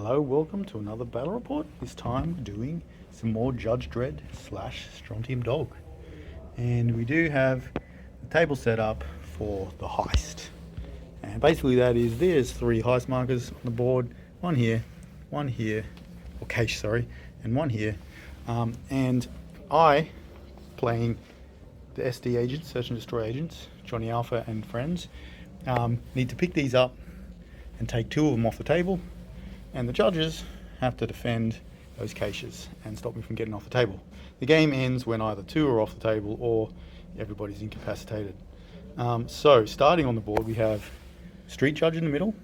Hello, welcome to another battle report. This time doing some more Judge Dredd / Strontium Dog. And we do have the table set up for the heist. And basically there's 3 heist markers on the board. One here, or cache, sorry, and one here. And I, playing the SD agents, Search and Destroy agents, Johnny Alpha and friends, need to pick these up and take 2 of them off the table. And the judges have to defend those caches and stop me from getting off the table. The game ends when either 2 are off the table or everybody's incapacitated. So starting on the board, we have Street Judge in the middle,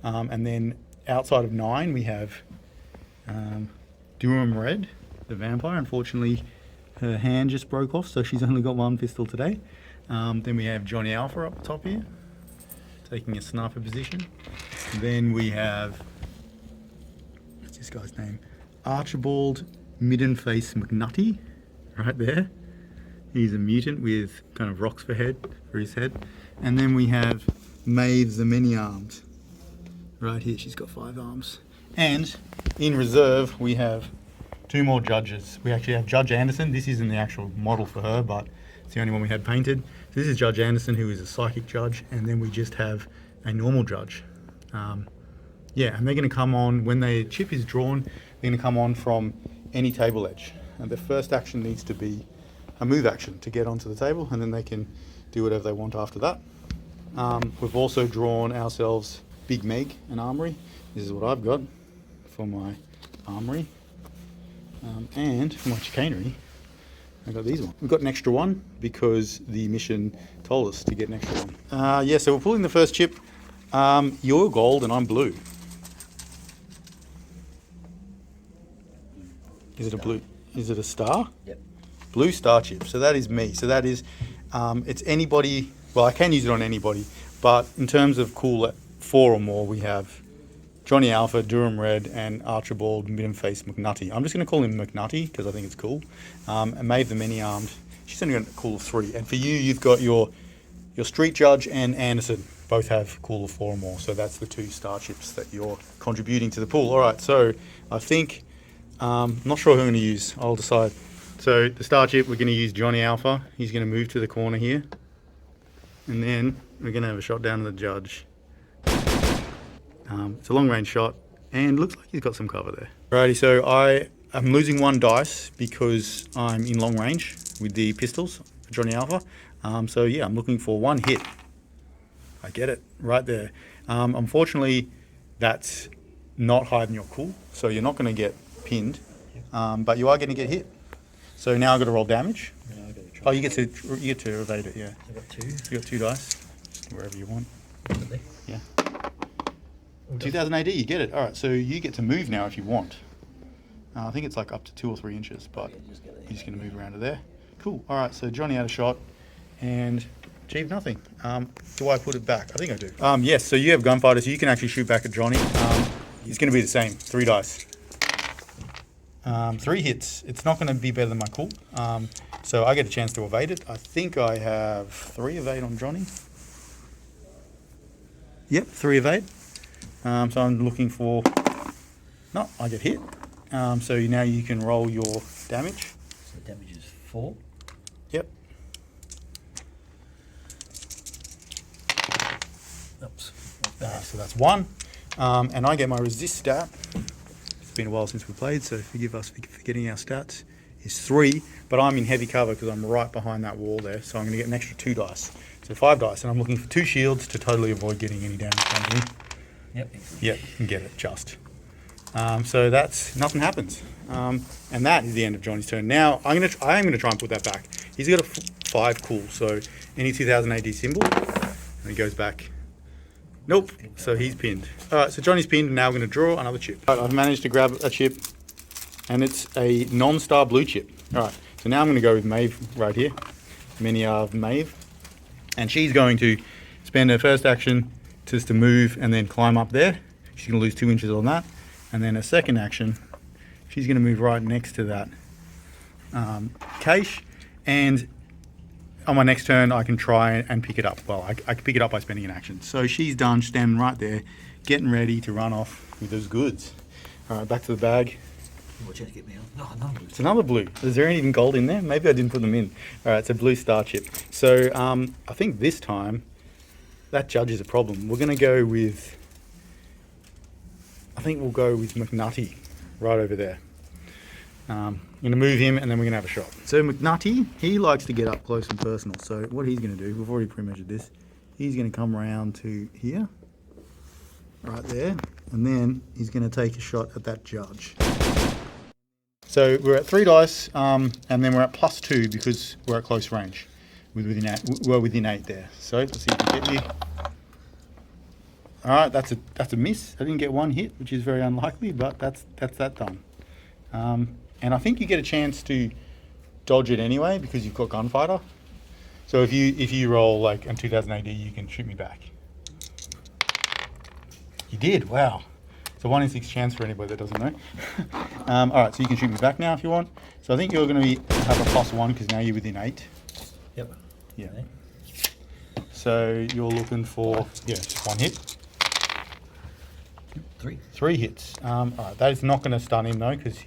and then outside of 9 we have Durham Red, the vampire. Unfortunately, her hand just broke off, so she's only got 1 pistol today. Then we have Johnny Alpha up the top here, taking a sniper position. Then we have, what's this guy's name? Archibald Midden-Face McNutty, right there. He's a mutant with kind of rocks for his head. And then we have Maeve the Many-Armed, right here. She's got 5 arms. And in reserve, we have 2 more judges. We actually have Judge Anderson. This isn't the actual model for her, but it's the only one we had painted. So this is Judge Anderson, who is a psychic judge, and then we just have a normal judge. Yeah, and they're going to come on, when the chip is drawn, they're going to come on from any table edge. And the first action needs to be a move action to get onto the table, and then they can do whatever they want after that. We've also drawn ourselves Big Meg and Armory. This is what I've got for my Armory. And for my chicanery, I got these ones. We've got an extra one because the mission told us to get an extra one. Yeah, so we're pulling the first chip. You're gold and I'm blue. Is it a blue? Is it a star? Yep. Blue star chip. So that is me. So that is, it's anybody. Well, I can use it on anybody, but in terms of cool 4 or more, we have Johnny Alpha, Durham Red, and Archibald Midden-Face McNutty. I'm just going to call him McNutty because I think it's cool. And Maeve the Many-Armed. She's only got a cool of 3. And for you, you've got your Street Judge and Anderson. Both have cool of 4 or more. So that's the 2 star chips that you're contributing to the pool. All right. So I think, I'm not sure who I'm going to use. I'll decide. So the star chip, we're going to use Johnny Alpha. He's going to move to the corner here. And then we're going to have a shot down to the judge. It's a long range shot and looks like he's got some cover there. Alrighty, so I'm losing 1 dice because I'm in long range with the pistols for Johnny Alpha. So yeah, I'm looking for 1 hit. I get it right there. Unfortunately, that's not higher than your cool, so you're not going to get pinned, but you are going to get hit. So now I've got to roll damage. Oh, you get to evade it, yeah. I've got 2. You got 2 dice, wherever you want. Really? Yeah. 2000 AD, you get it. All right, so you get to move now if you want. I think it's like up to 2 or 3 inches, but Yeah, just get there. you're just going to move around to there. Cool. All right, so Johnny had a shot and achieved nothing. Do I put it back? I think I do. Yes, so you have gunfighter, so you can actually shoot back at Johnny. It's going to be the same, 3 dice. 3 hits. It's not going to be better than my cool. So I get a chance to evade it. I think I have 3 evade on Johnny. Yep, 3 evade. So I'm looking for, no, I get hit. So now you can roll your damage. So damage is 4. Yep. Oops. So that's 1. And I get my resist stat. It's been a while since we played, so forgive us for forgetting our stats. Is 3, but I'm in heavy cover because I'm right behind that wall there. So I'm going to get an extra 2 dice. So 5 dice, and I'm looking for 2 shields to totally avoid getting any damage from me. Yep. Yep, and get it just. So that's, nothing happens. And that is the end of Johnny's turn. Now I am going to try and put that back. He's got a 5 cool, so any 2000 AD symbol, and he goes back. Nope, so he's pinned. All right, so Johnny's pinned, and now we're going to draw another chip. All right, I've managed to grab a chip, and it's a non-star blue chip. All right, so now I'm going to go with Maeve right here. Many-Armed Maeve. And she's going to spend her first action just to move and then climb up there. She's going to lose 2 inches on that. And then her second action, she's going to move right next to that cache. And on my next turn, I can try and pick it up. Well, I can pick it up by spending an action. So she's done, standing right there, getting ready to run off with those goods. All right, back to the bag. Watch out to get me on. No, another blue. It's another blue. Is there even gold in there? Maybe I didn't put them in. All right, it's a blue star chip. So I think this time that judge is a problem. We're going to go with, I think we'll go with McNutty right over there. I'm going to move him and then we're going to have a shot. So McNutty, he likes to get up close and personal. So what he's going to do, we've already pre-measured this, he's going to come around to here, right there, and then he's going to take a shot at that judge. So we're at 3 dice, and then we're at +2 because we're at close range. We're within 8 there. So let's see if we get you. All right, that's a miss. I didn't get one hit, which is very unlikely, but that's that done. And I think you get a chance to dodge it anyway because you've got Gunfighter. So if you roll like in 2000 AD, you can shoot me back. You did, wow. It's a 1 in 6 chance for anybody that doesn't know. All right, so you can shoot me back now if you want. So I think you're going to have a +1 because now you're within 8. Yep. Yeah. Okay. So you're looking for, just 1 hit. 3. 3 hits. All right, that is not going to stun him though because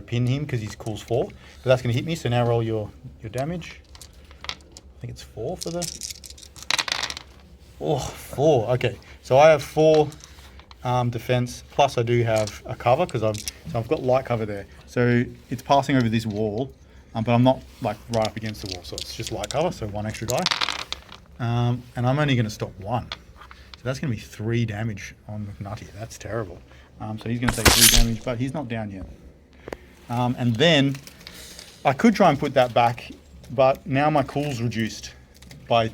pin him because he's cool's 4. But that's going to hit me, so now roll your damage. I think it's 4 for the... Oh, 4, okay. So I have 4 defense, plus I do have a cover because I've got light cover there. So it's passing over this wall, but I'm not like right up against the wall, so it's just light cover, so 1 extra die. And I'm only going to stop 1. So that's going to be 3 damage on McNutty. That's terrible. So he's going to take 3 damage, but he's not down yet. And then I could try and put that back, but now my cool's reduced by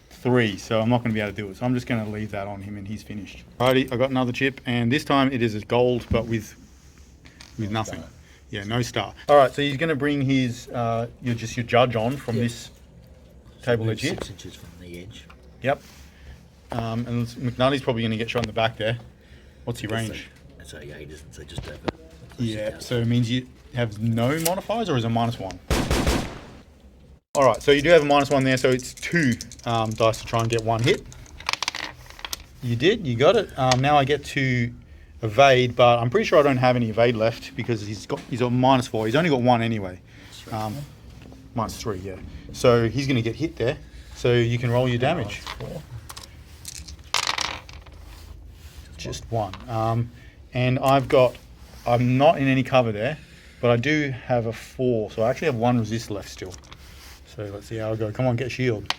3, so I'm not going to be able to do it. So I'm just going to leave that on him and he's finished. Alrighty, I got another chip, and this time it is a gold, but with nothing. Yeah, no star. All right, so he's going to bring his your judge on from this table edge here. 6 inches from the edge. Yep. And McNutty's probably going to get shot in the back there. What's your range? That's a 8, isn't it? So just over. Yeah, so it means you have no modifiers, or is it -1? All right, so you do have a -1 there, so it's 2 dice to try and get 1 hit. You did, you got it. Now I get to evade, but I'm pretty sure I don't have any evade left because he's on -4. He's only got 1 anyway. -3, yeah. So he's going to get hit there. So you can roll your damage. 4. Just 1. And I'm not in any cover there, but I do have a 4, so I actually have 1 resist left still. So let's see how I go. Come on, get shield.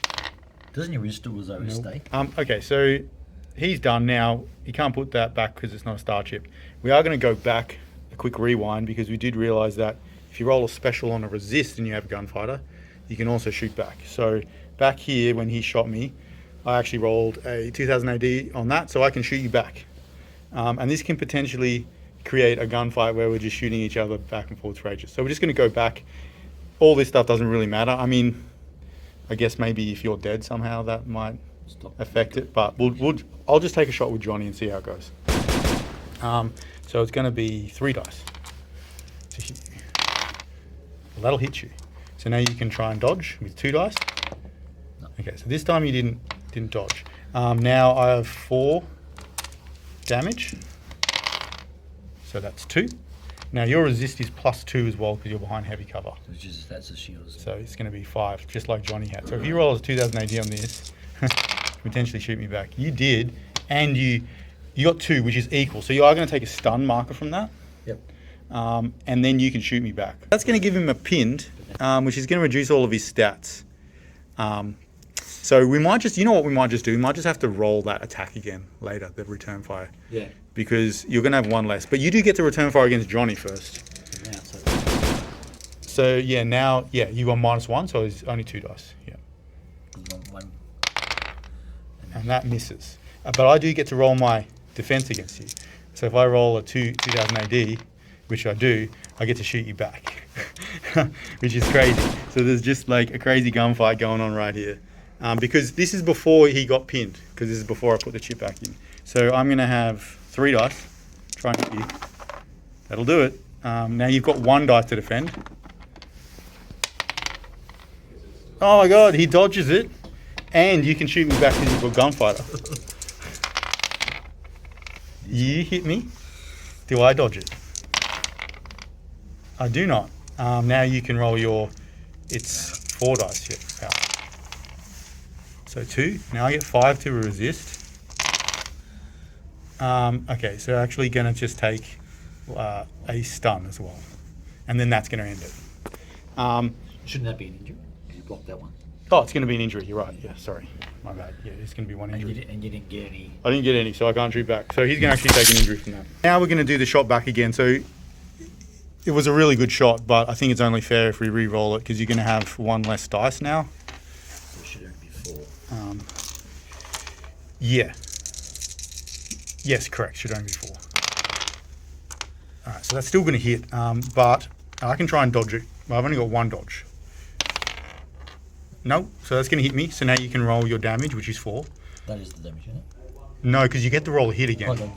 Doesn't your resist always overstay? Okay, so he's done now. He can't put that back because it's not a star chip. We are going to go back a quick rewind because we did realize that if you roll a special on a resist and you have a Gunfighter, you can also shoot back. So back here when he shot me, I actually rolled a 2000 AD on that, so I can shoot you back. And this can potentially create a gunfight where we're just shooting each other back and forth for ages. So we're just going to go back. All this stuff doesn't really matter. I mean, I guess maybe if you're dead somehow that might affect it, but I'll just take a shot with Johnny and see how it goes. So it's going to be 3 dice to hit you. Well, that'll hit you. So now you can try and dodge with 2 dice. No. Okay, so this time you didn't dodge. Now I have 4 damage. So that's 2. Now your resist is +2 as well because you're behind heavy cover. That's a shield. So it's going to be 5, just like Johnny had. So if you roll a 2000 AD on this, potentially shoot me back. You did, and you got 2, which is equal. So you are going to take a stun marker from that. Yep. And then you can shoot me back. That's going to give him a pinned, which is going to reduce all of his stats. So we might just, you know what we might just do? We might just have to roll that attack again later, the return fire. Yeah. Because you're going to have 1 less. But you do get to return fire against Johnny first. Now, So yeah, now, you got -1, so it's only 2 dice. Yeah. one. And that misses. But I do get to roll my defense against you. So if I roll a 2000 AD, which I do, I get to shoot you back, which is crazy. So there's just like a crazy gunfight going on right here. Because this is before he got pinned, because this is before I put the chip back in. So I'm going to have 3 dice, try and hit you. That'll do it. Now you've got 1 dice to defend. Oh my god, he dodges it. And you can shoot me back because you've got gunfighter. You hit me. Do I dodge it? I do not. Now you can roll your... It's 4 dice. Yeah. Power. So 2. Now I get 5 to resist. Okay, so actually going to just take a stun as well. And then that's going to end it. Shouldn't that be an injury? You blocked that one. Oh, it's going to be an injury. You're right. Yeah, sorry. My bad. Yeah, it's going to be one injury. And you didn't get any. I didn't get any, so I can't shoot back. So he's going to actually take an injury from that. Now we're going to do the shot back again. So it was a really good shot, but I think it's only fair if we re-roll it because you're going to have 1 less dice now. So it should only be 4. Yeah. Yes, correct. Should only be 4. All right, so that's still going to hit, but I can try and dodge it. Well, I've only got 1 dodge. No, so that's going to hit me. So now you can roll your damage, which is 4. That is the damage, isn't it? No, because you get to roll a hit again. Oh, that's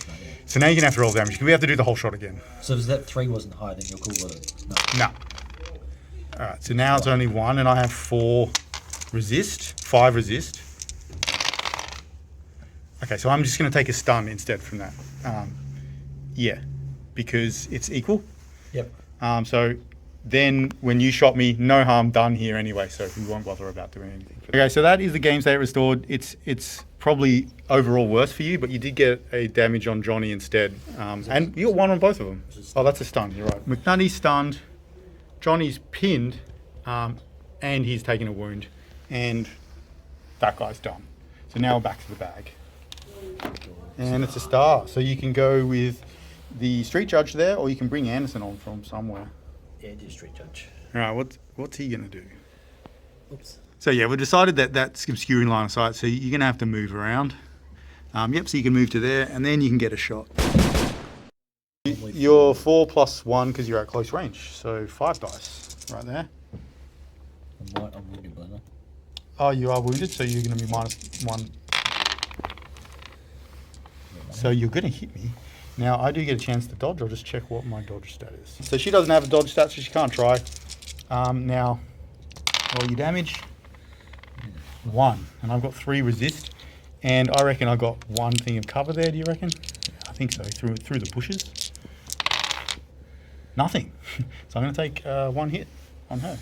right, yeah. So now you're going to have to roll damage. We have to do the whole shot again. So does that 3 wasn't higher than your cool was? No. No. All right, so now it's only 1, and I have 4 resist, 5 resist. Okay, so I'm just going to take a stun instead from that. Yeah, because it's equal. Yep. So then when you shot me, no harm done here anyway, so we won't bother about doing anything. Okay, so that is the game state restored. It's probably overall worse for you, but you did get a damage on Johnny instead. And you got 1 on both of them. Oh, that's a stun, you're right. McNutty's stunned, Johnny's pinned, and he's taken a wound, and that guy's done. So now we're back to the bag. And it's a star, so you can go with the street judge there, or you can bring Anderson on from somewhere. Yeah, do street judge. All right, what's he going to do? Oops. So yeah, we decided that that's obscuring line of sight, so you're going to have to move around. Yep, so you can move to there, and then you can get a shot. You're 4 + 1 because you're at close range, so 5 dice right there. I'm wounded by that. Oh, you are wounded, so you're going to be -1. So you're going to hit me. Now, I do get a chance to dodge. I'll just check what my dodge stat is. So she doesn't have a dodge stat, so she can't try. Now, roll your damage. 1. And I've got 3 resist. And I reckon I got 1 thing of cover there, do you reckon? I think so, through the bushes. Nothing. So I'm going to take 1 hit on her.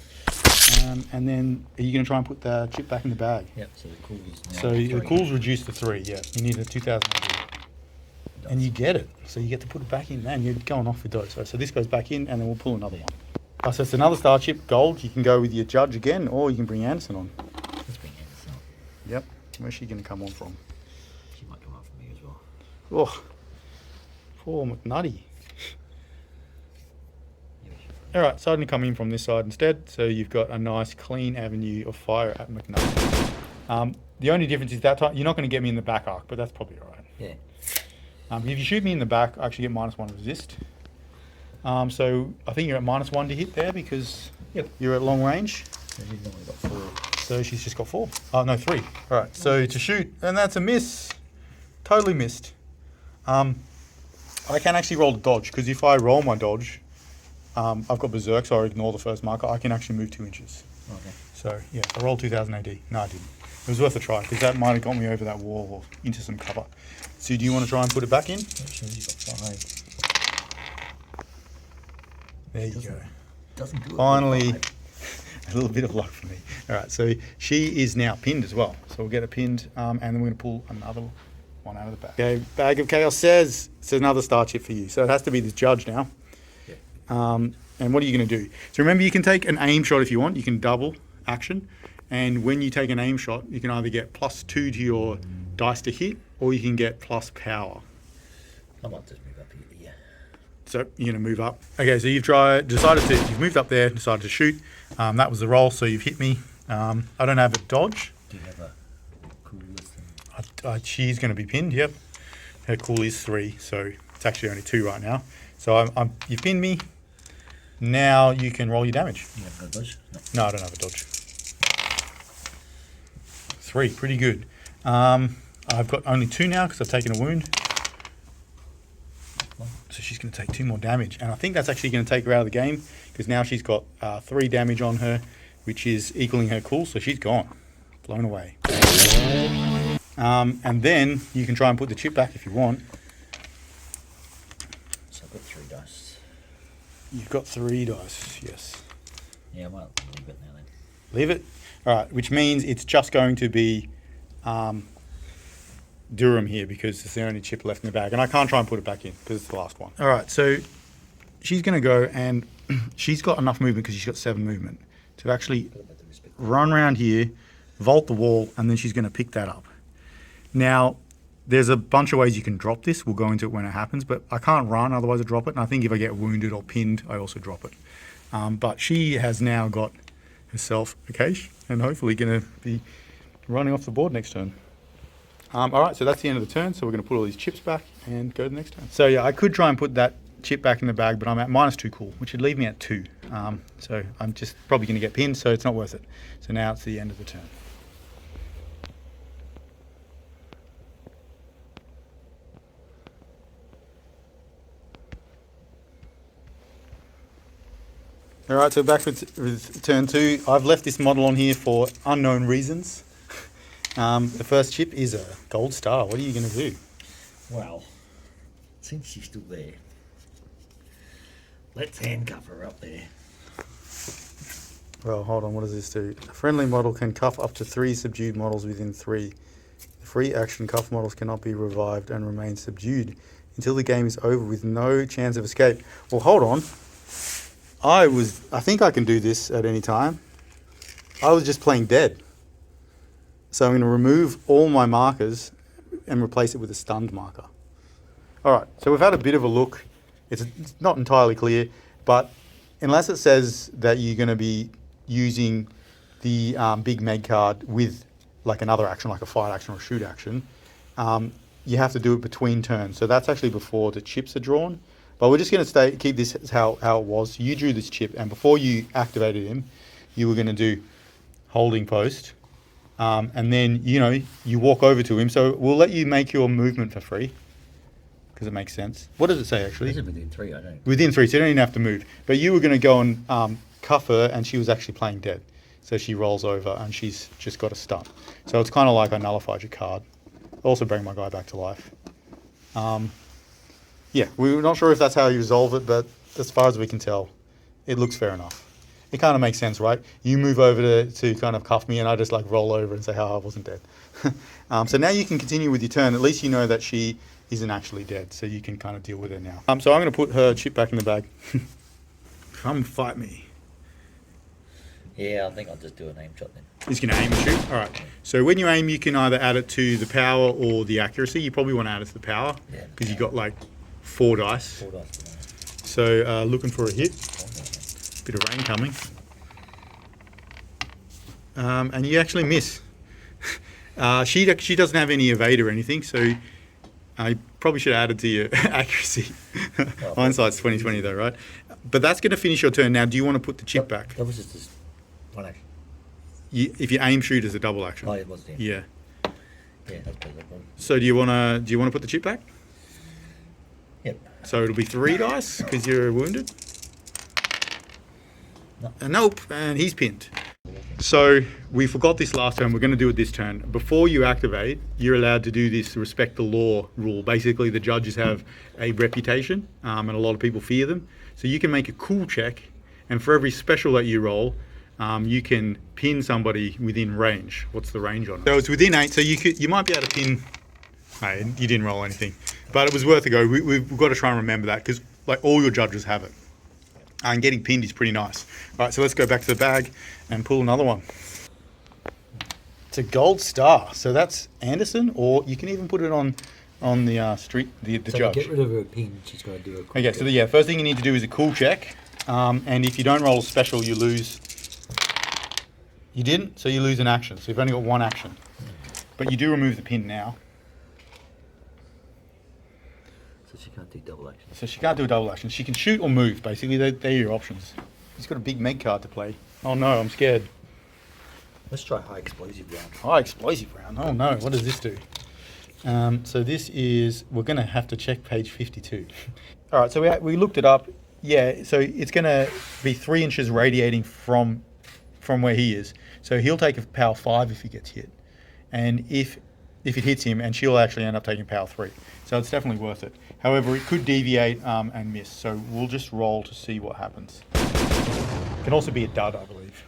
And then, are you going to try and put the chip back in the bag? Yep, so the cool is now So the 3. cool's reduced to 3, yeah. You need a 2,000 AD. And you get it. So you get to put it back in, man. You're going off with those. So this goes back in, and then we'll pull another one. Oh, so it's another star chip, gold. You can go with your judge again, or you can bring Anderson on. Let's bring Anderson up. Yep. Where's she going to come on from? She might come up for me as well. Oh, poor McNutty. Yeah, All right, so I'm going to come in from this side instead. So you've got a nice, clean avenue of fire at McNutty. The only difference is that time you're not going to get me in the back arc, but that's probably all right. yeah. If you shoot me in the back, I actually get -1 resist. So I think you're at -1 to hit there because you're at long range. So she's only got 4. So she's just got 4. Oh, no, 3. All right, so to shoot, and that's a miss. Totally missed. I can actually roll the dodge because if I roll my dodge, I've got Berserk, so I ignore the first marker. I can actually move 2 inches. Okay. So yeah, I rolled 2,000 AD. No, I didn't. It was worth a try because that might have got me over that wall or into some cover. So do you want to try and put it back in? So she's got 5. There you go. Doesn't do it. Finally, a little bit of luck for me. All right, so she is now pinned as well. So we'll get her pinned, and then we're going to pull another one out of the bag. Okay, Bag of Chaos says it's another star chip for you. So it has to be this judge now. Yeah. And what are you going to do? So remember, you can take an aim shot if you want. You can double action. And when you take an aim shot, you can either get +2 to your dice to hit, or you can get plus power. I might just move up here. Yeah. So you're going to move up. Okay, so you've you've moved up there, decided to shoot. That was the roll, so you've hit me. I don't have a dodge. Do you have a cool list? She's going to be pinned, yep. Her cool is 3, so it's actually only 2 right now. So you've pinned me. Now you can roll your damage. You have no dodge? No, I don't have a dodge. 3, pretty good. I've got only 2 now because I've taken a wound. So she's going to take 2 more damage. And I think that's actually going to take her out of the game because now she's got 3 damage on her. which is equaling her cool, so she's gone. Blown away. And then you can try and put the chip back if you want. So I've got 3 dice. You've got 3 dice, yes. Yeah, I might leave it now then. Leave it? Alright, which means it's just going to be Durham here because it's the only chip left in the bag. And I can't try and put it back in because it's the last one. Alright, so she's going to go and she's got enough movement because she's got 7 movement to actually run around here, vault the wall, and then she's going to pick that up. Now, there's a bunch of ways you can drop this. We'll go into it when it happens, but I can't run, otherwise I drop it. And I think if I get wounded or pinned, I also drop it. But she has now got herself a cache and hopefully going to be running off the board next turn. All right, so that's the end of the turn. So we're going to put all these chips back and go to the next turn. So yeah, I could try and put that chip back in the bag, but I'm at -2 cool, which would leave me at 2. So I'm just probably going to get pinned, so it's not worth it. So now it's the end of the turn. All right, so back with turn 2. I've left this model on here for unknown reasons. The first chip is a gold star. What are you going to do? Well, since she's still there, let's handcuff her up there. Well, hold on. What does this do? A friendly model can cuff up to 3 subdued models within 3. The free action cuff models cannot be revived and remain subdued until the game is over with no chance of escape. Well, hold on. I think I can do this at any time. I was just playing dead. So I'm going to remove all my markers and replace it with a stunned marker. All right, so we've had a bit of a look. It's not entirely clear, but unless it says that you're going to be using the big Meg card with like another action, like a fight action or a shoot action, you have to do it between turns. So that's actually before the chips are drawn. But we're just going to keep this as how it was. You drew this chip, and before you activated him, you were going to do holding post. And then, you walk over to him. So we'll let you make your movement for free, because it makes sense. What does it say, actually? Is it within 3? I don't. Within 3, so you don't even have to move. But you were going to go and cuff her, and she was actually playing dead. So she rolls over, and she's just got a stun. So it's kind of like I nullified your card. Also bring my guy back to life. Yeah, we're not sure if that's how you resolve it, but as far as we can tell, it looks fair enough. It kind of makes sense, right? You move over to kind of cuff me, and I just like roll over and say, I wasn't dead. So now you can continue with your turn. At least you know that she isn't actually dead, so you can kind of deal with her now. So I'm going to put her chip back in the bag. Come fight me. Yeah, I think I'll just do an aim shot then. He's going to aim and shoot. All right. So when you aim, you can either add it to the power or the accuracy. You probably want to add it to the power because you've got like 4 dice. 4 dice for So looking for a hit. Bit of rain coming. And you actually miss. She doesn't have any evade or anything, so I probably should have added to your accuracy. Hindsight's 20/20 though, right? But that's going to finish your turn. Now, do you want to put the chip back? That was just this one action. If you aim shoot as a double action. Oh, it was then. Yeah. Yeah, that's better. So do you want to put the chip back? Yep. So it'll be 3 dice because you're wounded. No. Nope, and he's pinned. So we forgot this last turn. We're going to do it this turn. Before you activate, you're allowed to do this respect the law rule. Basically, the judges have a reputation, and a lot of people fear them. So you can make a cool check, and for every special that you roll, you can pin somebody within range. What's the range on it? So it's within 8. So you might be able to pin. Hey, you didn't roll anything, but it was worth a go. We've got to try and remember that because like all your judges have it. And getting pinned is pretty nice. All right, so let's go back to the bag and pull another one. It's a gold star. So that's Anderson, or you can even put it on the street, the So judge. to get rid of her pin, she's got to do a cool Okay, so first thing you need to do is a cool check. And if you don't roll a special, you lose. You didn't, so you lose an action. So you've only got 1 action. But you do remove the pin now. So she can't do double action. So she can't do a double action. She can shoot or move, basically. They're your options. He's got a big Meg card to play. Oh no, I'm scared. Let's try high explosive round. High explosive round. Oh no, what does this do? So this is, we're going to have to check page 52. All right, so we looked it up. Yeah, so it's going to be 3 inches radiating from from where he is. So he'll take a power 5 if he gets hit. And if it hits him, and she'll actually end up taking power 3. So it's definitely worth it. However, it could deviate and miss. So we'll just roll to see what happens. It can also be a dud, I believe.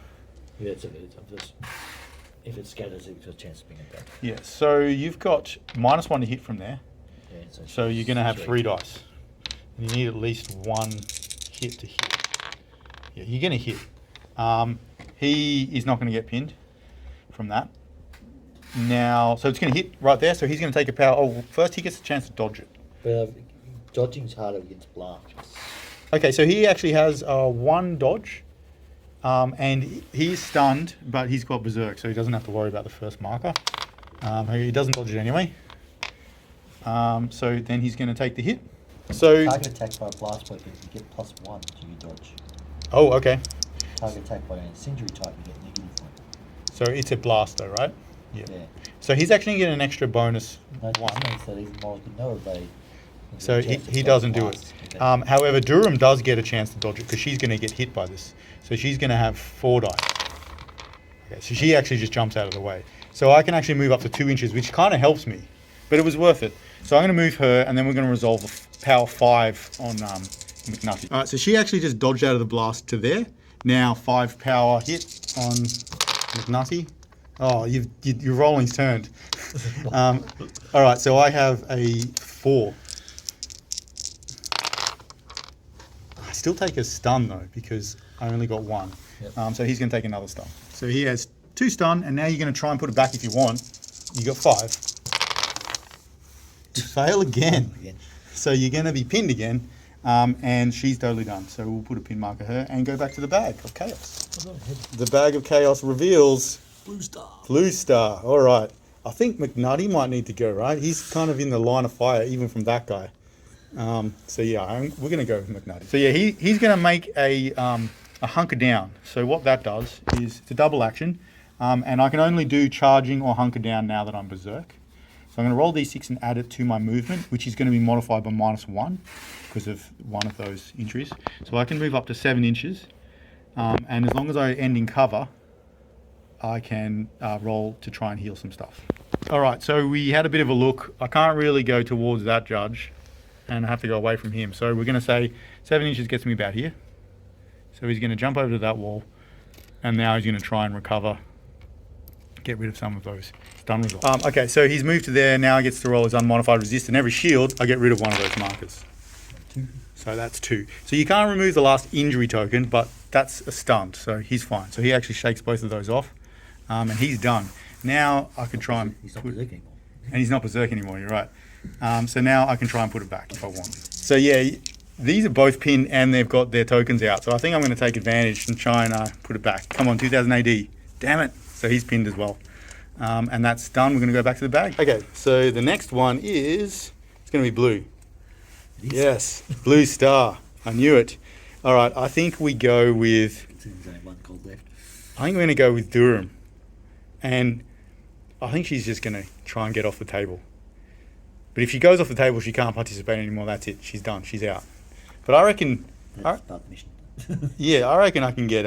Yeah, if it scatters, it's a chance of being a dud. Yeah, so you've got -1 to hit from there. Yeah, So you're going to have 3 dice. And you need at least 1 hit to hit. Yeah, you're going to hit. He is not going to get pinned from that. Now, so it's going to hit right there. So he's going to take a power. Oh, well, first he gets a chance to dodge it. But dodging's harder against blast. Okay, so he actually has 1 dodge. And he's stunned, but he's got berserk, so he doesn't have to worry about the first marker. He doesn't dodge it anyway. So then he's going to take the hit. So Target attack by a blast weapon, you get +1 to your dodge. oh, okay. Target attack by an incendiary type, you get -1. So it's a blast, though, right? Yeah. Yeah. So he's actually getting an extra bonus No, 1. this means that even Miles with no evade. So he doesn't do it. Okay. However, Durham does get a chance to dodge it because she's going to get hit by this. So she's going to have 4 dice. Okay, so she actually just jumps out of the way. So I can actually move up to 2 inches, which kind of helps me, but it was worth it. So I'm going to move her, and then we're going to resolve the power 5 on McNutty. All right, so she actually just dodged out of the blast to there. Now 5 power hit on McNutty. Oh, your rolling's turned. All right, so I have a 4. I still take a stun though because I only got 1. Yep. So he's going to take another stun. So he has 2 stun, and now you're going to try and put it back if you want. You got 5. You fail again. So you're going to be pinned again, and she's totally done. So we'll put a pin marker her and go back to the bag of chaos. The bag of chaos reveals Blue star. Blue Star. All right. I think McNutty might need to go, right? He's kind of in the line of fire even from that guy. So yeah, we're going to go with McNutty. So yeah, he's going to make a hunker down. So what that does is it's a double action, and I can only do charging or hunker down now that I'm berserk. So I'm going to roll d6 and add it to my movement, which is going to be modified by -1 because of one of those injuries. So I can move up to 7 inches, and as long as I end in cover, I can roll to try and heal some stuff. All right, so we had a bit of a look. I can't really go towards that judge, and I have to go away from him. So we're going to say 7 inches gets me about here. So he's going to jump over to that wall, and now he's going to try and recover, get rid of some of those stun results. Okay, so he's moved to there. Now he gets to roll his unmodified resist, and every shield, I get rid of one of those markers. So that's 2. So you can't remove the last injury token, but that's a stunt, so he's fine. So he actually shakes both of those off, and he's done. Now I can try and He's not put, berserk anymore. and he's not berserk anymore, you're right. So now I can try and put it back if I want. So yeah, these are both pinned and they've got their tokens out. So I think I'm going to take advantage and try and put it back. Come on, 2000 AD. Damn it. So he's pinned as well. And that's done. We're going to go back to the bag. Okay, so the next one is, it's going to be blue. Yes, Blue Star. I knew it. All right, I think we go with, There's only 1 gold left. I think we're going to go with Durham. And I think she's just going to try and get off the table. But if she goes off the table, she can't participate anymore. That's it. She's done. She's out. But I reckon, Let's start the mission. yeah, I reckon I can get,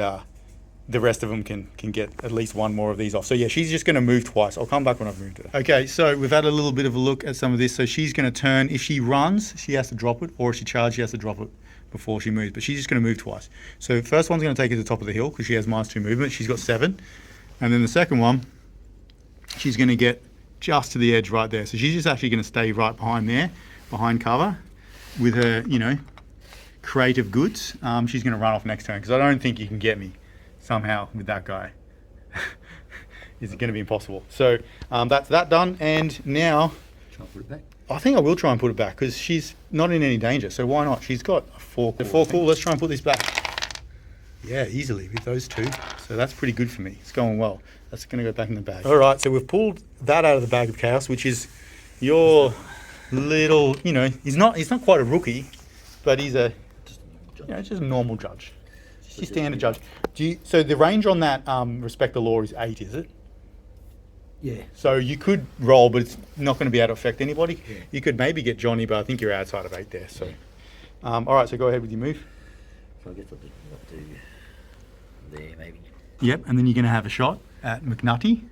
the rest of them can get at least 1 more of these off. So yeah, she's just going to move twice. I'll come back when I've moved her. Okay, so we've had a little bit of a look at some of this. So she's going to turn. If she runs, she has to drop it. Or if she charges, she has to drop it before she moves. But she's just going to move twice. So first one's going to take her to the top of the hill because she has -2 movement. She's got 7. And then the second one, she's going to get just to the edge right there. So she's just actually going to stay right behind there, behind cover, with her, creative goods. She's going to run off next turn because I don't think you can get me somehow with that guy. It's going to be impossible. So that's that done. And now Try and put it back. I think I will try and put it back because she's not in any danger. So why not? She's got a 4 cool. 4 cool. Let's try and put this back. Yeah, easily with those 2. So that's pretty good for me. It's going well. That's going to go back in the bag. All right, so we've pulled that out of the bag of chaos, which is your little, he's not quite a rookie, but he's a, just a normal judge. Just your standard judge. So the range on that respect the law is 8, is it? Yeah. So you could roll, but it's not going to be able to affect anybody. Yeah. You could maybe get Johnny, but I think you're outside of 8 there. So, all right, so go ahead with your move. So I guess I'll do up to there maybe. Yep, and then you're going to have a shot at McNutty.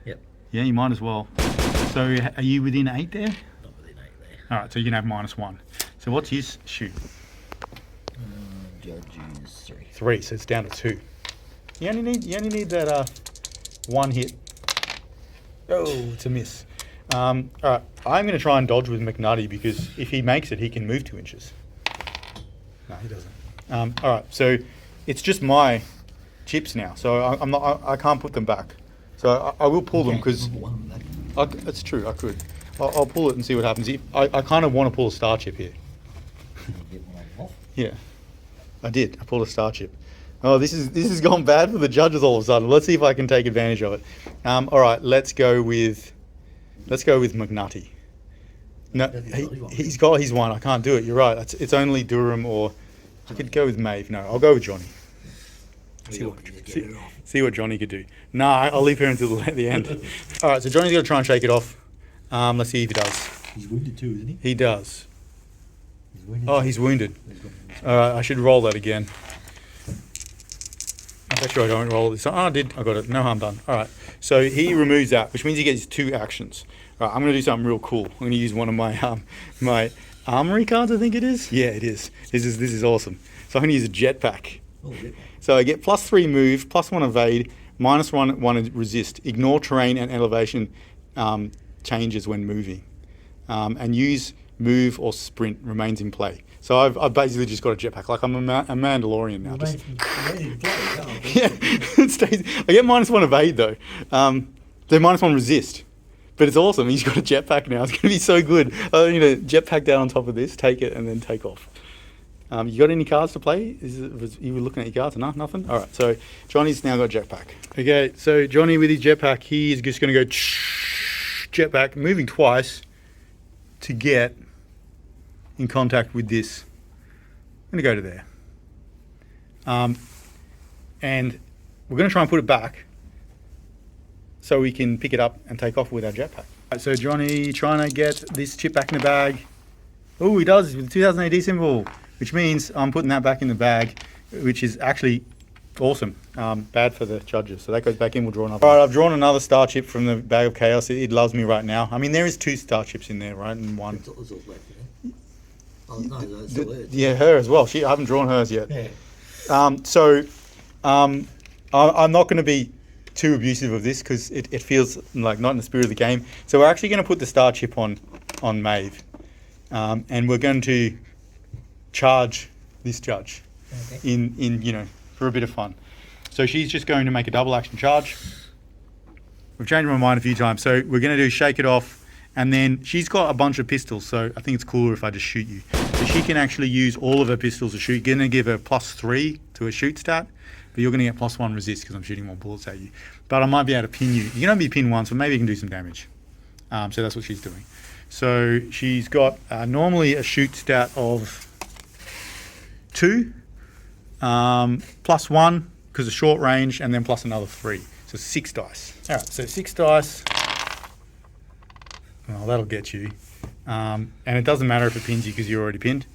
Yep. Yeah, you might as well. So are you within 8 there? Not within 8 there. All right, so you're going to have -1. So what's his shoot? Judges 3. 3, so it's down to 2. You only need that 1 hit. Oh, it's a miss. All right, I'm going to try and dodge with McNutty because if he makes it, he can move 2 inches. No, he doesn't. All right, so it's just my chips now, so I can't put them back. So I will pull them because it's true. I could. I'll pull it and see what happens. I kind of want to pull a star chip here. Get one off. Yeah, I did. I pulled a star chip. Oh, this has gone bad for the judges all of a sudden. Let's see if I can take advantage of it. All right, let's go with McNutty. No, he's got his one. I can't do it. You're right. It's only Durham, or I could go with Maeve. No, I'll go with Johnny. See what Johnny could do. No, I'll leave her until the end. All right, so Johnny's got to try and shake it off. Let's see if he does. He's wounded too, isn't he? He does. He's wounded. Oh, he's wounded. All right, I should roll that again. I bet you I don't roll this. Oh, I did. I got it. No harm done. All right. So he removes that, which means he gets 2 actions. All right, I'm going to do something real cool. I'm going to use one of my my armory cards, I think it is. Yeah, it is. This is awesome. So I'm going to use a jetpack. Oh, yeah. So I get +3 move, +1 evade, -1 resist, ignore terrain and elevation changes when moving, and use move or sprint remains in play. So I've basically just got a jetpack, like I'm a Mandalorian now. Just, yeah, it stays. I get -1 evade though. Then -1 resist. But it's awesome. He's got a jetpack now. It's going to be so good. I need a jetpack down on top of this, take it, and then take off. You got any cards to play? You were looking at your cards? No, nothing? All right, so Johnny's now got a jetpack. Okay, so Johnny with his jetpack, he is just going to go jetpack, moving twice to get in contact with this. I'm going to go to there. And we're going to try and put it back so we can pick it up and take off with our jetpack. Right, so Johnny trying to get this chip back in the bag. Oh, he does with the 2000 AD symbol, which means I'm putting that back in the bag, which is actually awesome. Bad for the judges. So that goes back in, we'll draw another. All right, I've drawn another star chip from the bag of chaos. It loves me right now. I mean, there is 2 star chips in there, right? And 1. It's all left, isn't it? Oh, no, it's still there. Yeah, her as well. I haven't drawn hers yet. Yeah. I'm not going to be too abusive of this because it feels like not in the spirit of the game. So we're actually going to put the star chip on Maeve, and we're going to charge this judge in for a bit of fun. So she's just going to make a double action charge. We've changed my mind a few times. So we're going to do shake it off, and then she's got a bunch of pistols. So I think it's cooler if I just shoot you. So she can actually use all of her pistols to shoot. Going to give her +3 to her shoot stat. But you're going to get +1 resist because I'm shooting more bullets at you. But I might be able to pin you. You can only be pinned once, but maybe you can do some damage. So that's what she's doing. So she's got normally a shoot stat of 2, +1 because of short range, and then plus another 3. So 6 dice. All right, so 6 dice. Well, that'll get you. And it doesn't matter if it pins you because you're already pinned.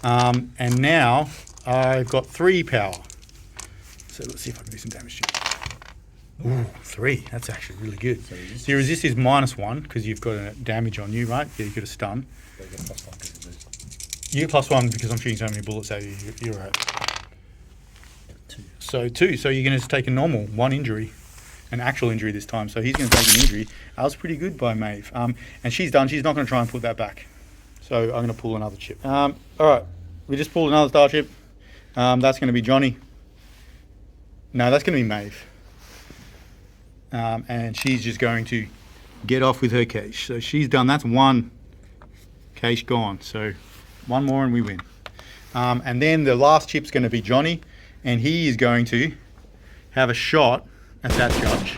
And now I've got 3 power. So let's see if I can do some damage to you. Ooh, 3. That's actually really good. So your resist is -1 because you've got a damage on you, right? Yeah, you've got a stun. You get +1 because I'm shooting so many bullets at you. You're right. 2. So 2. So you're going to take a normal 1 injury, an actual injury this time. So he's going to take an injury. That was pretty good by Maeve. And she's done. She's not going to try and put that back. So I'm going to pull another chip. All right. We just pulled another star chip. That's going to be Johnny. No, that's going to be Maeve. And she's just going to get off with her cache. So she's done. That's 1 cache gone. So 1 more and we win. And then the last chip's going to be Johnny. And he is going to have a shot at that judge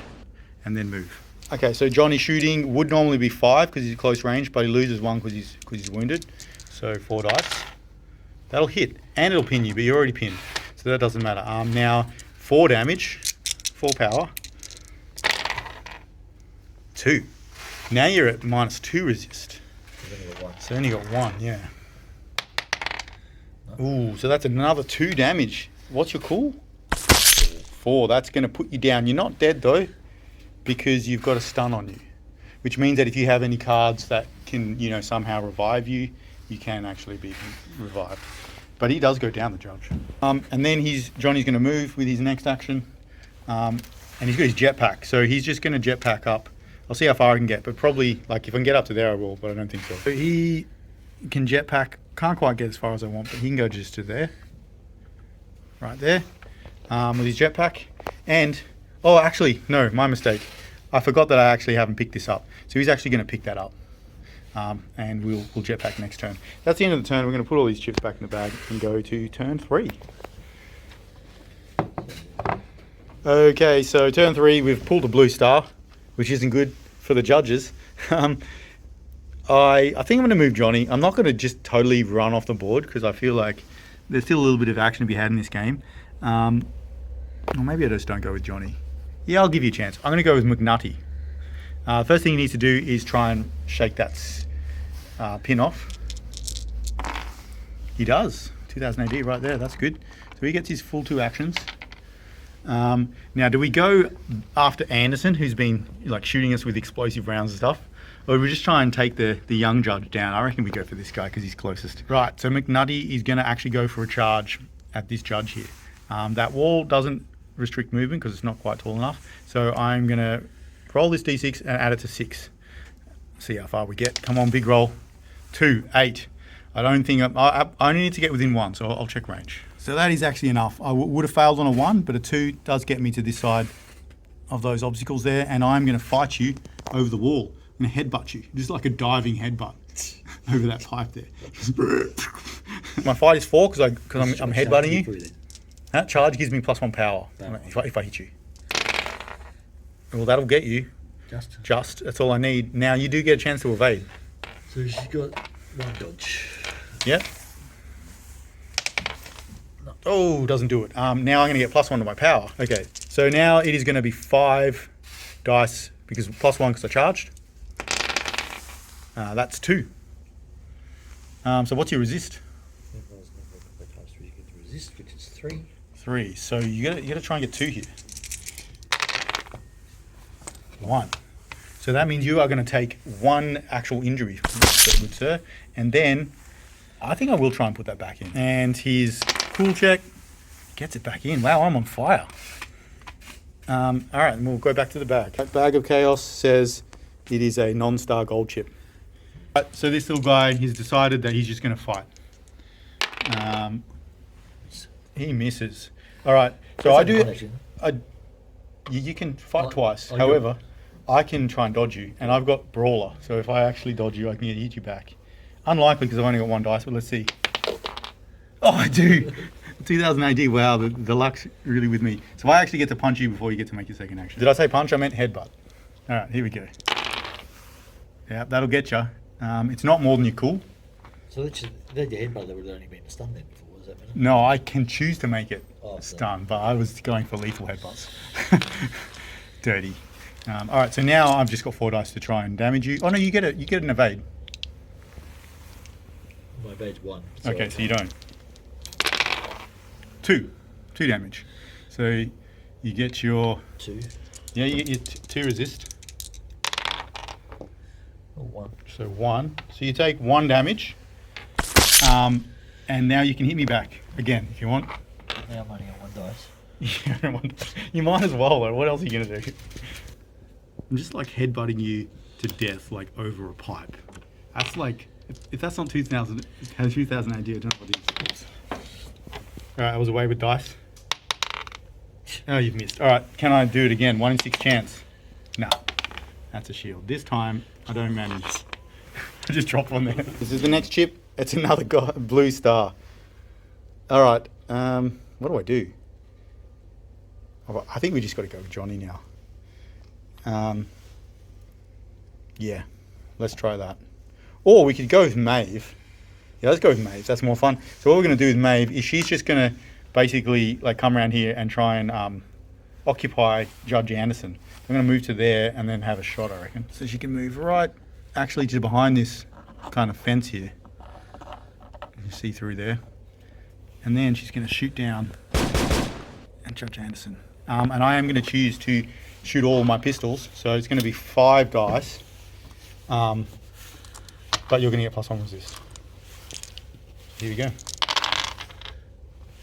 and then move. Okay, so Johnny shooting would normally be 5 because he's close range, but he loses 1 because he's wounded. So 4 dice. That'll hit. And it'll pin you, but you're already pinned. So that doesn't matter. Now... 4 damage, 4 power, 2. Now you're at -2 resist. So only got 1, yeah. Ooh, so that's another 2 damage. What's your cool? 4. That's going to put you down. You're not dead though, because you've got a stun on you, which means that if you have any cards that can, you know, somehow revive you, you can actually be revived. But he does go down, the judge. And then Johnny's going to move with his next action. And he's got his jetpack. So he's just going to jetpack up. I'll see how far I can get, but probably, like, if I can get up to there, I will, but I don't think so. So he can jetpack. Can't quite get as far as I want, but he can go just to there. Right there. With his jetpack. And, oh, actually, no, my mistake. I forgot that I actually haven't picked this up. So he's actually going to pick that up. And we'll jetpack next turn. That's the end of the turn. We're going to put all these chips back in the bag and go to turn 3. Okay, so turn 3, we've pulled a blue star, which isn't good for the judges. I think I'm going to move Johnny. I'm not going to just totally run off the board because I feel like there's still a little bit of action to be had in this game. Or maybe I just don't go with Johnny. Yeah, I'll give you a chance. I'm going to go with McNutty. First thing he needs to do is try and shake that pin off. He does. 2000 AD right there. That's good. So he gets his full 2 actions. Now, do we go after Anderson, who's been like shooting us with explosive rounds and stuff? Or do we just try and take the young judge down? I reckon we go for this guy because he's closest. Right, so McNutty is going to actually go for a charge at this judge here. That wall doesn't restrict movement because it's not quite tall enough. So I'm going to roll this d6 and add it to 6. See how far we get. Come on, big roll. 2, 8. I don't think I only need to get within 1, so I'll check range. So that is actually enough. I would have failed on a 1, but a 2 does get me to this side of those obstacles there, and I'm going to fight you over the wall. I'm going to headbutt you, just like a diving headbutt over that pipe there. My fight is 4 because I'm headbutting you. That charge gives me +1 power if I hit you. Well, that'll get you. Just. That's all I need. Now you do get a chance to evade. So she's got 1 dodge. Yep. Oh, doesn't do it. Now I'm going to get +1 to my power. Okay, so now it is going to be 5 dice because +1 because I charged. That's 2. So what's your resist? Resist, which is 3. 3. So you gotta try and get 2 here. 1. So that means you are going to take 1 actual injury, good sir. And then I think I will try and put that back in. And his cool check gets it back in. Wow, I'm on fire. All right, and we'll go back to the bag. That bag of chaos says it is a non-star gold chip. Right, so this little guy, he's decided that he's just going to fight. He misses. All right, so you can fight twice. However, I can try and dodge you, and I've got Brawler. So if I actually dodge you, I can hit you back. Unlikely because I've only got 1 dice, but let's see. Oh, I do. 2000 AD. Wow, the luck's really with me. So I actually get to punch you before you get to make your second action. Did I say punch? I meant headbutt. All right, here we go. Yeah, that'll get you. It's not more than your cool. So that's your headbutt that would have only been a stun then before, was that better? No, I can choose to make it Oh, stun, but I was going for lethal headbutts. Dirty. All right, so now I've just got 4 dice to try and damage you. Oh no, you get an evade. My evade's 1. Okay, so you don't. 2 damage. So you get your 2. Yeah, you get your 2 resist. Or 1. So 1. So you take 1 damage. And now you can hit me back again if you want. Now I'm only on 1 dice. You might as well, though. What else are you going to do? I'm just like headbutting you to death, like over a pipe. That's like, if that's not 2000 AD, I don't know what it is. Alright, I was away with dice. Oh, you've missed. Alright, can I do it again? 1 in 6 chance. No. That's a shield. This time, I don't manage. I just drop on there. This is the next chip. It's another blue star. Alright, what do I do? I think we just got to go with Johnny now. Yeah, let's try that. Or we could go with Maeve. Yeah, let's go with Maeve. That's more fun. So what we're going to do with Maeve is she's just going to basically like come around here and try and occupy Judge Anderson. I'm going to move to there and then have a shot, I reckon. So she can move right actually to behind this kind of fence here. You can see through there. And then she's going to shoot down at Judge Anderson. And I am going to choose to shoot all my pistols. So it's going to be 5 dice. But you're going to get +1 resist. Here we go.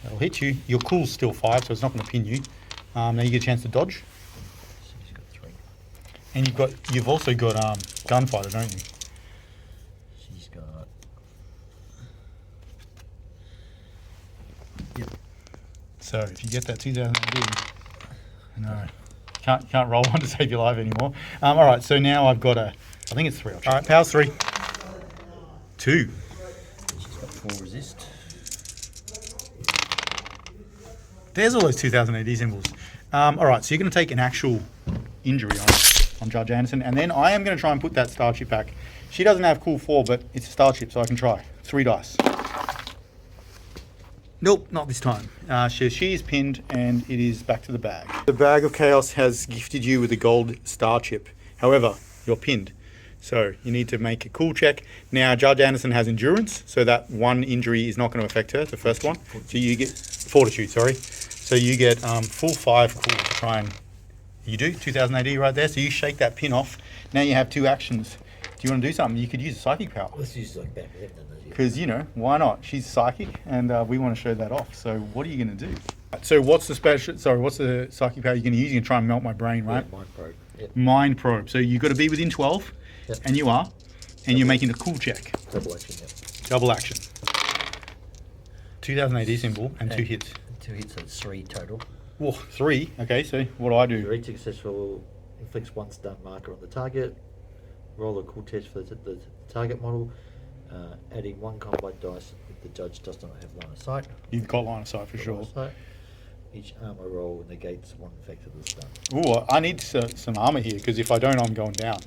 That'll hit you. Your cool's still 5, so it's not going to pin you. Now you get a chance to dodge. She's got 3. And you've also got gunfighter, don't you? She's got. So if you get that 2000 AD, no, can't roll one to save your life anymore. All right, so now I've got I think it's 3. All right, powers 3. 2. She's got 4 resist. There's all those 2000 AD symbols. All right, so you're going to take an actual injury on Judge Anderson, and then I am going to try and put that Starship back. She doesn't have cool 4, but it's a Starship, so I can try. 3 dice. Nope, not this time. She is pinned, and it is back to the bag. The Bag of Chaos has gifted you with a gold Starship. However, you're pinned. So you need to make a cool check. Now, Judge Anderson has endurance, so that 1 injury is not going to affect her, the first one. So you get fortitude, sorry. So you get full 5 cool to try and, you do 2000 AD right there. So you shake that pin off. Now you have 2 actions. Do you want to do something? You could use a psychic power. Let's use like back then. Because, you know, why not? She's psychic, and we want to show that off. So what are you going to do? So what's the psychic power you're going to use? You're going to try and melt my brain, right? Yeah, mind probe. Yep. Mind probe. So you've got to be within 12, Yep. and you are, and you're making a cool check. Double action. Yep. Double action. 2000 AD symbol and 2 hits. 2 hits, so it's 3 total. Whoa, 3. Okay, so what do I do? Each successful inflicts 1 stun marker on the target. Roll a cool test for the target model. Adding 1 combat dice if the judge does not have line of sight. You've got line of sight for sure. Each armor roll negates 1 effect of the stun. Ooh, I need some armor here, because if I don't, I'm going down.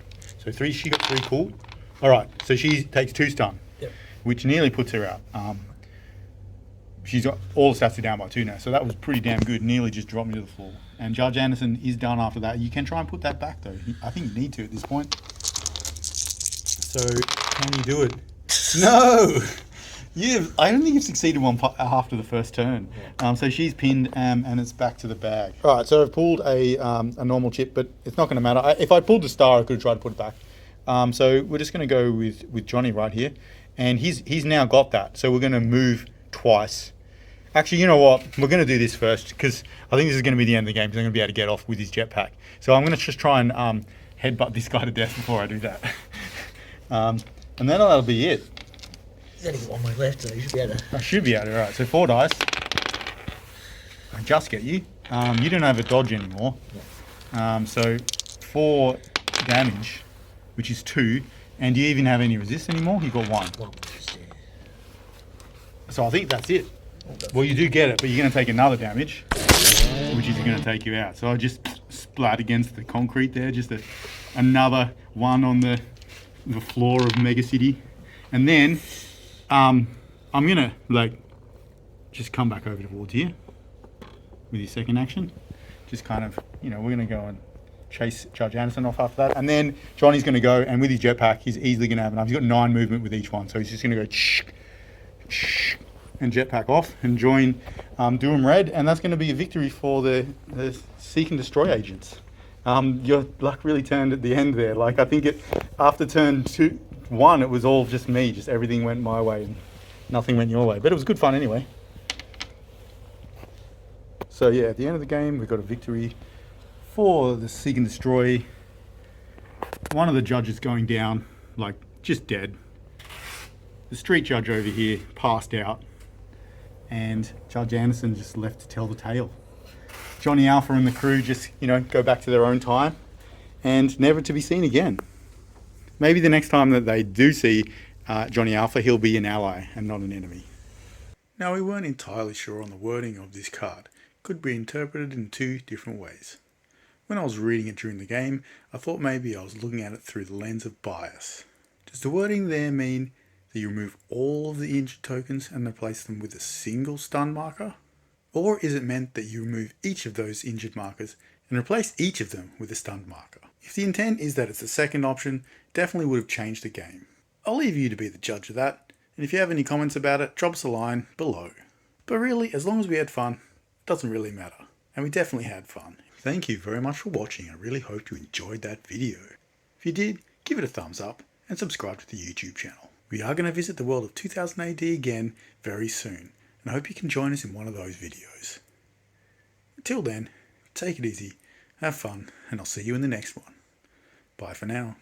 So 3, she got 3 cool. All right, so she takes 2 stun, Yep. which nearly puts her out. She's got all the stats are down by 2 now, so that was pretty damn good. Nearly just dropped me to the floor. And Judge Anderson is done after that. You can try and put that back, though. I think you need to at this point. So, can you do it? No! I don't think you've succeeded after the first turn. So she's pinned, and it's back to the bag. All right, so I've pulled a normal chip, but it's not going to matter. If I pulled the star, I could have tried to put it back. So we're just going to go with Johnny right here, and he's now got that. So we're going to move twice. Actually, you know what? We're going to do this first, because I think this is going to be the end of the game, because I'm going to be able to get off with his jetpack. So I'm going to just try and headbutt this guy to death before I do that. And then that'll be it. There's only 1 way left, so you should be able to. I should be able to. Right, so 4 dice. I just get you. You don't have a dodge anymore. So 4 damage, which is 2. And do you even have any resist anymore? You got 1. 1 resist, yeah. So I think that's it. Well, you do get it, but you're going to take another damage, which is going to take you out. So I just splat against the concrete there. Just another 1 on the floor of Mega City. And then I'm going to just come back over towards here with your second action. Just kind of, we're going to go and chase Judge Anderson off after that. And then Johnny's going to go, and with his jetpack, he's easily going to have enough. He's got 9 movement with each one. So he's just going to go and jetpack off and join Doom Red. And that's going to be a victory for the Seek and Destroy agents. Your luck really turned at the end there. I think after turn 1, it was all just me. Just everything went my way and nothing went your way. But it was good fun anyway. So yeah, at the end of the game, we got a victory for the Seek and Destroy. One of the judges going down, just dead. The street judge over here passed out. And Judge Anderson just left to tell the tale. Johnny Alpha and the crew just, go back to their own time and never to be seen again. Maybe the next time that they do see Johnny Alpha, he'll be an ally and not an enemy. Now, we weren't entirely sure on the wording of this card. It could be interpreted in 2 different ways. When I was reading it during the game, I thought maybe I was looking at it through the lens of bias. Does the wording there mean that you remove all of the injured tokens and replace them with a single stun marker? Or is it meant that you remove each of those injured markers and replace each of them with a stunned marker? If the intent is that it's the second option, definitely would have changed the game. I'll leave you to be the judge of that, and if you have any comments about it, drop us a line below. But really, as long as we had fun, it doesn't really matter. and we definitely had fun. Thank you very much for watching. I really hope you enjoyed that video. If you did, give it a thumbs up and subscribe to the YouTube channel. We are going to visit the world of 2000 AD again very soon, and I hope you can join us in one of those videos. Until then, take it easy, have fun, and I'll see you in the next one. Bye for now.